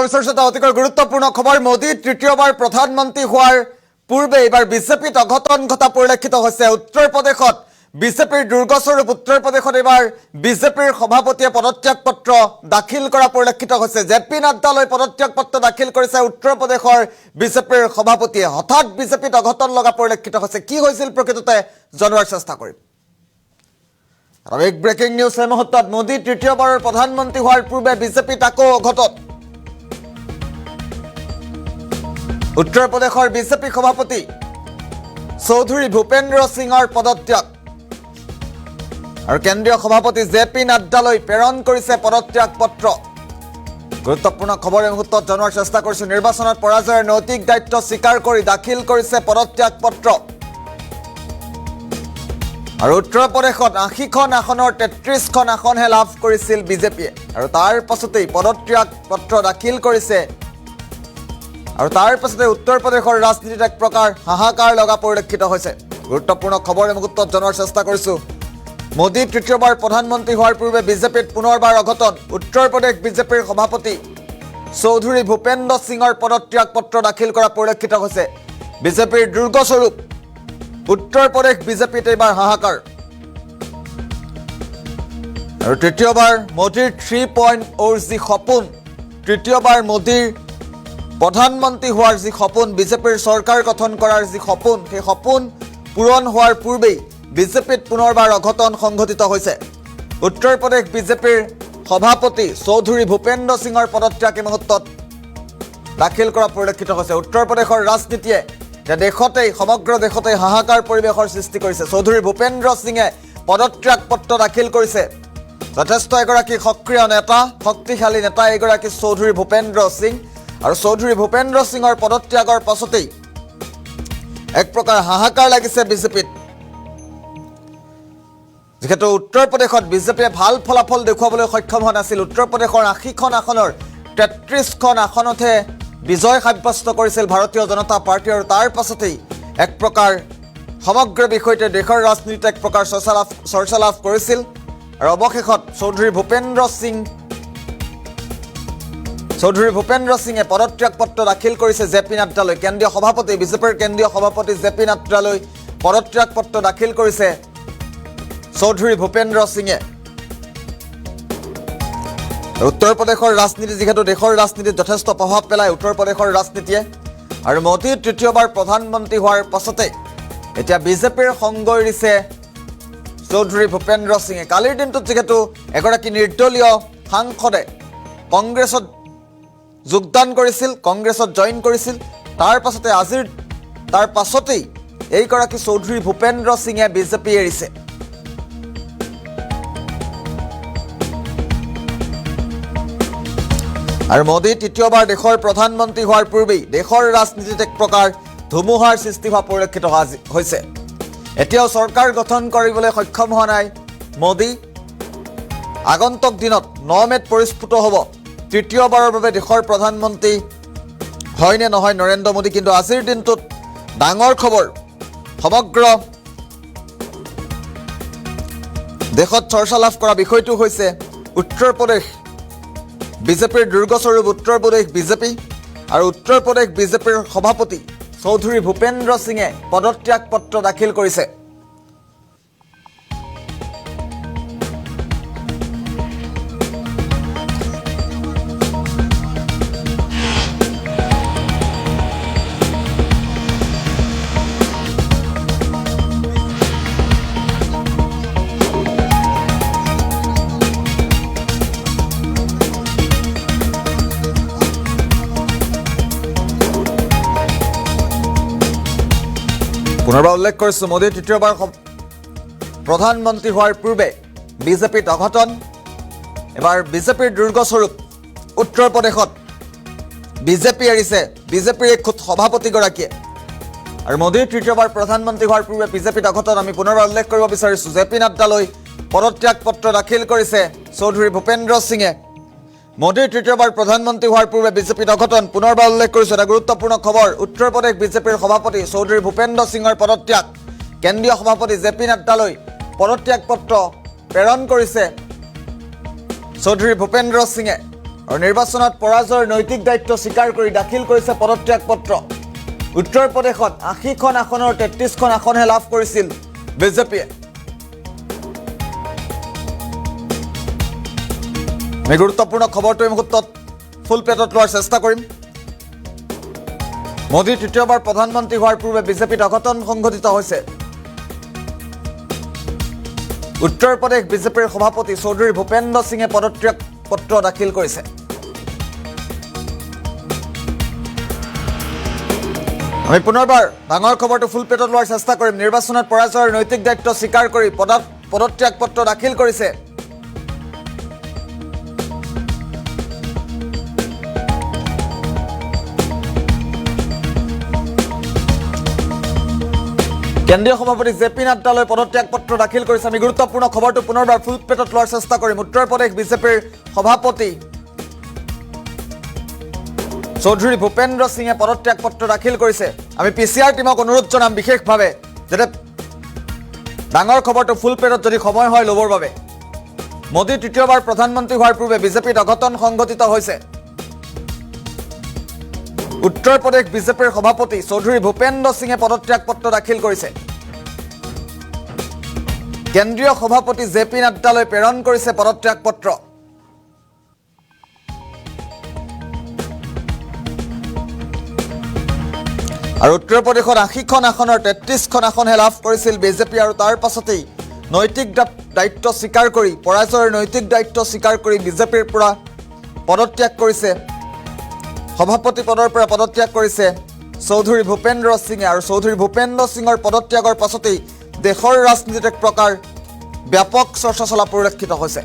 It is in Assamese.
অবিশ্বাস্যতা অতিকৈ গুৰুত্বপূৰ্ণ খবৰ মোদী তৃতীয়বাৰ প্ৰধানমন্ত্ৰী হোৱাৰ পূৰ্বে এবাৰ বিজেপিত অঘটন ঘটা পৰিলক্ষিত হৈছে উত্তৰ প্ৰদেশত বিজেপিৰ দুৰ্গস্বৰূপ উত্তৰ প্ৰদেশত এবাৰ বিজেপিৰ সভাপতিয়ে পদত্যাগ পত্ৰ দাখিল কৰা পৰিলক্ষিত হৈছে জেপি নাড্ডালৈ পদত্যাগ পত্ৰ দাখিল কৰিছে উত্তৰ প্ৰদেশৰ বিজেপিৰ সভাপতিয়ে হঠাৎ বিজেপিত অঘটন লগা পৰিলক্ষিত হৈছে কি হৈছিল প্ৰকৃততে জনোৱাৰ চেষ্টা কৰিম আৰু এক ব্ৰেকিং নিউজ এই মুহূৰ্তত মোদী তৃতীয়বাৰৰ প্ৰধানমন্ত্ৰী হোৱাৰ পূৰ্বে বিজেপিত আকৌ অঘটন उत्तर प्रदेशर बीजेपी सभापति चौधरी भूपेन्द्र सिंहर पदत्याग और केंद्रीय सभापति जेपी नाड्डाলৈ प्रेरण करिছে पदत्याग पत्र गुरुत्वपूर्ण खबर मुहूर्त जनार चेष्टा करिছো निर्वाचन पराजयर नैतिक दायित्व स्वीकार करि दाखिल करिছে पदत्याग पत्र और उत्तर प्रदेशत 80খন আসনৰ 33খন আসনহে লাভ কৰিছিল বিজেপিয়ে আৰু তাৰ পাছতেই পদত্যাগ পত্ৰ দাখিল কৰিছে और तार पाछते उत्तर प्रदेशर राजनीतित एक प्रकार हाहाकार लगा परिलक्षित होइसे गुरुत्वपूर्ण खबर मुहूर्त जनार चेष्टा करिছো मोदी तृतीयबार प्रधानमंत्री होৱাৰ पूर्वे বিজেপিত पुनर्बार अघटन उत्तर प्रदेश বিজেপিৰ सभापति चौधरी भूपेन्द्र सिंहर पदत्याग पत्र दाखिल কৰা परिलक्षित होइसे বিজেপিৰ দুৰ্গস্বৰূপ उत्तर प्रदेश বিজেপিত এবাৰ হাহাকাৰ আৰু তৃতীয়বাৰ মোদীৰ 3.0 জি সপোন তৃতীয়বাৰ মোদীৰ प्रधानमंत्री होवार जी सपन बीजेपीर सरकार गठन करार जी सपन সেই सपन पूरण होवार पूर्वे बीजेपीत पुनर्बार अघटन संघटित होइसे उत्तर प्रदेश बीजेपीर सभापति चौधरी भूपेन्द्र सिंहर पदत्याग এই মুহূৰ্তত दाखिल কৰা পৰিলক্ষিত হৈছে उत्तर प्रदेशर राजनीतिয়ে देशते समग्र देशते हाहाकार परिवेशर सृष्टि करिছে चौधरी भूपेन्द्र सिंहे पदत्याग पत्र दाखिल करिছে যথেষ্ট এগৰাকী সক্ৰিয় নেতা শক্তিশালী নেতা এগৰাকী চৌধুৰী ভূপেন্দ্ৰ সিং और चौधरी भूपेन्द्र सिंहर पदत्यागर पाछते एक प्रकार हाहाकार लगिसे बीजेपीत जेहेतु उत्तर प्रदेशत बीजेपीये ভাল ফলাফল দেখুৱাবলৈ সক্ষম হোৱা নাছিল उत्तर प्रदेशर 80খন আসনৰ 33খন আসনতহে বিজয় সাব্যস্ত কৰিছিল ভাৰতীয় জনতা পাৰ্টি আৰু তাৰ পাছতেই এক প্ৰকাৰ সমগ্ৰ বিষয়তে দেশৰ ৰাজনীতিত এক প্ৰকাৰ চৰ্চা লাভ কৰিছিল আৰু অৱশেষত চৌধুৰী ভূপেন্দ্ৰ সিংহে পদত্যাগ পত্ৰ দাখিল কৰিছে জেপি নাড্ডালৈ কেন্দ্ৰীয় সভাপতি বিজেপিৰ কেন্দ্ৰীয় সভাপতি জেপি নাড্ডালৈ পদত্যাগ পত্ৰ দাখিল কৰিছে চৌধুৰী ভূপেন্দ্ৰ সিংহে উত্তৰ প্ৰদেশৰ ৰাজনীতি যেহেতু দেশৰ ৰাজনীতিত যথেষ্ট প্ৰভাৱ পেলায় উত্তৰ প্ৰদেশৰ ৰাজনীতিয়ে আৰু মোদী তৃতীয়বাৰ প্ৰধানমন্ত্ৰী হোৱাৰ পাছতে এতিয়া বিজেপিৰ সংগ এৰিছে চৌধুৰী ভূপেন্দ্ৰ সিংহে কালিৰ দিনটোত যেহেতু এগৰাকী নিৰ্দলীয় সাংসদে কংগ্ৰেছত যোগদান কৰিছিল কংগ্ৰেছত জয়েন কৰিছিল তাৰ পাছতেই এইগৰাকী চৌধুৰী ভূপেন্দ্ৰ সিংহে বিজেপি এৰিছে আৰু মোদী তৃতীয়বাৰ দেশৰ প্ৰধানমন্ত্ৰী হোৱাৰ পূৰ্বেই দেশৰ ৰাজনীতিত এক প্ৰকাৰ ধুমুহাৰ সৃষ্টি হোৱা পৰিলক্ষিত হৈছে এতিয়াও চৰকাৰ গঠন কৰিবলৈ সক্ষম হোৱা নাই মোদী আগন্তুক দিনত 9 মেত পৰিস্ফুট হ'ব তৃতীয়বাৰৰ বাবে দেশৰ প্ৰধানমন্ত্ৰী হয়নে নহয় নৰেন্দ্ৰ মোদী কিন্তু আজিৰ দিনটোত ডাঙৰ খবৰ সমগ্ৰ দেশত চৰ্চা লাভ কৰা বিষয়টো হৈছে উত্তৰ প্ৰদেশ বিজেপিৰ দুৰ্গস্বৰূপ উত্তৰ প্ৰদেশ বিজেপি আৰু উত্তৰ প্ৰদেশ বিজেপিৰ সভাপতি চৌধুৰী ভূপেন্দ্ৰ সিংহে পদত্যাগ পত্ৰ দাখিল কৰিছে পুনৰবাৰ উল্লেখ কৰিছো মোদী তৃতীয়বাৰ প্ৰধানমন্ত্ৰী হোৱাৰ পূৰ্বে বিজেপিত অঘটন এবাৰ বিজেপিৰ দুৰ্গস্বৰূপ উত্তৰ প্ৰদেশত বিজেপি এৰিছে বিজেপিৰ খুদ সভাপতিগৰাকীয়ে আৰু মোদী তৃতীয়বাৰ প্ৰধানমন্ত্ৰী হোৱাৰ পূৰ্বে বিজেপিত অঘটন আমি পুনৰবাৰ উল্লেখ কৰিব বিচাৰিছো জেপি নাড্ডালৈ পদত্যাগ পত্ৰ দাখিল কৰিছে চৌধুৰী ভূপেন্দ্ৰ সিংহে মোদী তৃতীয়বাৰ প্ৰধানমন্ত্ৰী হোৱাৰ পূৰ্বে বিজেপিত অঘটন পুনৰবাৰ উল্লেখ কৰিছো এটা গুৰুত্বপূৰ্ণ খবৰ উত্তৰ প্ৰদেশ বিজেপিৰ সভাপতি চৌধুৰী ভূপেন্দ্ৰ সিংহৰ পদত্যাগ কেন্দ্ৰীয় সভাপতি জেপি নাড্ডালৈ পদত্যাগ পত্ৰ প্ৰেৰণ কৰিছে চৌধুৰী ভূপেন্দ্ৰ সিংহে আৰু নিৰ্বাচনত পৰাজয়ৰ নৈতিক দায়িত্ব স্বীকাৰ কৰি দাখিল কৰিছে পদত্যাগ পত্ৰ। উত্তৰ প্ৰদেশত ৮০খন আসনৰ ৩৩খন আসনহে লাভ কৰিছিল বিজেপিয়ে। আমি গুৰুত্বপূৰ্ণ খবৰটো এই মুহূৰ্তত ফুল প্লেটত লোৱাৰ চেষ্টা কৰিম। মোদী তৃতীয়বাৰ প্ৰধানমন্ত্ৰী হোৱাৰ পূৰ্বে বিজেপিত অঘটন সংঘটিত হৈছে। উত্তৰ প্ৰদেশ বিজেপিৰ সভাপতি চৌধুৰী ভূপেন্দ্ৰ সিঙে পদত্যাগ পত্ৰ দাখিল কৰিছে। আমি পুনৰবাৰ ডাঙৰ খবৰটো ফুল প্লেটত লোৱাৰ চেষ্টা কৰিম। নিৰ্বাচনত পৰাজয়ৰ নৈতিক দায়িত্ব স্বীকাৰ কৰি পদত্যাগ পত্ৰ দাখিল কৰিছে কেন্দ্ৰীয় সভাপতি জে.পি. নাড্ডালৈ পদত্যাগ পত্ৰ দাখিল কৰিছে। আমি গুৰুত্বপূৰ্ণ খবৰটো পুনৰবাৰ ফুল প্লেটত লোৱাৰ চেষ্টা কৰিম। উত্তৰ প্ৰদেশ বিজেপিৰ সভাপতি চৌধুৰী ভূপেন্দ্ৰ সিঙে পদত্যাগ পত্ৰ দাখিল কৰিছে। আমি PCR টিমক অনুৰোধ জনাম বিশেষভাৱে যাতে ডাঙৰ খবৰটো ফুল প্লেটত যদি সময় হয় ল'বৰ বাবে। মোদী তৃতীয়বাৰ প্ৰধানমন্ত্ৰী হোৱাৰ পূৰ্বে বিজেপিত অঘটন সংঘটিত হৈছে। উত্তৰ প্ৰদেশ বিজেপিৰ সভাপতি চৌধুৰী ভূপেন্দ্ৰ সিঙে পদত্যাগ পত্ৰ দাখিল কৰিছে। কেন্দ্ৰীয় সভাপতি জে.পি. নাড্ডালৈ প্ৰেৰণ কৰিছে পদত্যাগ পত্ৰ। আৰু উত্তৰ প্ৰদেশত ৮০খন আসনৰ ৩৩খন আসনহে লাভ কৰিছিল বিজেপি। আৰু তাৰ পাছতেই নৈতিক দায়িত্ব স্বীকাৰ কৰি পৰাজয়ৰ নৈতিক দায়িত্ব স্বীকাৰ কৰি বিজেপিৰ পৰা পদত্যাগ কৰিছে, সভাপতি পদৰ পৰা পদত্যাগ কৰিছে চৌধুৰী ভূপেন্দ্ৰ সিঙে। আৰু চৌধুৰী ভূপেন্দ্ৰ সিঙৰ পদত্যাগৰ পাছতেই দেশৰ ৰাজনীতিত এক প্ৰকাৰ ব্যাপক চৰ্চা চলা পৰিলক্ষিত হৈছে।